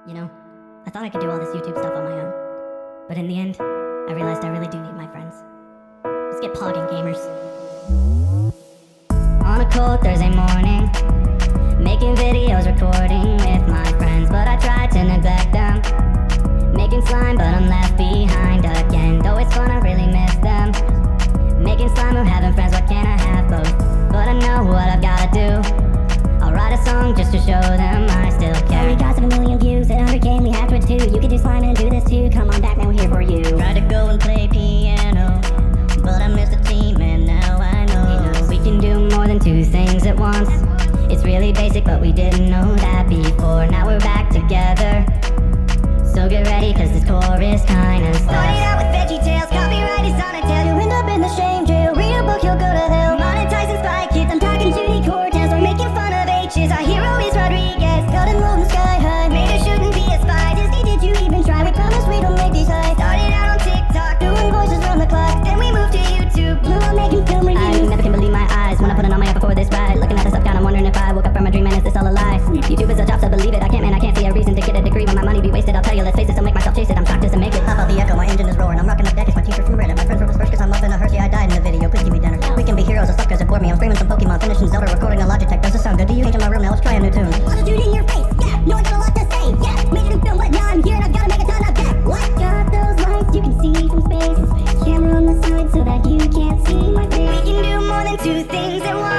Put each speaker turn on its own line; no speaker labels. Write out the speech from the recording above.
You know, I thought I could do all this YouTube stuff on my own. But in the end, I realized I really do need my friends. Let's get pogging, gamers. On a cold Thursday morning, making videos, recording with my friends, but I tried to neglect them. Making slime, but I'm left behind again. Though it's fun, I really miss them. Making slime or having friends, why can't I have both? But I know what I've gotta do. I'll write a song just to show them I still care.
We got 7 million views at 100K, we have Twitch too. You can do slime and do this too. Come on back, man, we're here for you.
Tried to go and play piano, but I missed the team and now I know we can do more than 2 things at once. It's really basic, but we didn't know that before. Now we're back together, so get ready, cause this chorus kinda stuff.
Started out with veggie tales, copyright is on a tail. You end up in the shame jail, read a book, you'll go to hell. Monetizing spy kids, I'm talking Judy Cortez. We're making fun of H's, our hero is Rodriguez. Golden rolling sky high, made her shouldn't be a spy. Disney, did you even try? We promise we don't make these highs. Started out on TikTok, doing voices round the clock. Then we moved to YouTube, blew up making film reviews.
I never can believe my eyes when I put it on my app before this ride. Looking at this up, I'm wondering if I woke up from a dream and is this all a lie? YouTube is a job, so believe it. I can't see a reason to get a degree when my money be wasted. I'll tell you, let's face it, so make myself chase it. I'm shocked just to make it.
Pop out the echo, my engine is roaring. I'm rocking the deck, it's my t-shirt from Reddit. My friends were first cause I'm up in a Hershey. I died in the video, please give me dinner. We can be heroes or suckers, it bore me. I'm streaming some Pokemon, finishing Zelda, recording a Logitech. Does this sound good? Do you change in my room now? Let's try a new tune.
Lots of Judy in your face, yeah. No, I got a lot to say, yeah. Made a new film, but now I'm here and I've gotta make a ton of deck. What? Got those lights you can see from space. Camera on the side so that you can't see my face.
We can do more than 2 things at once.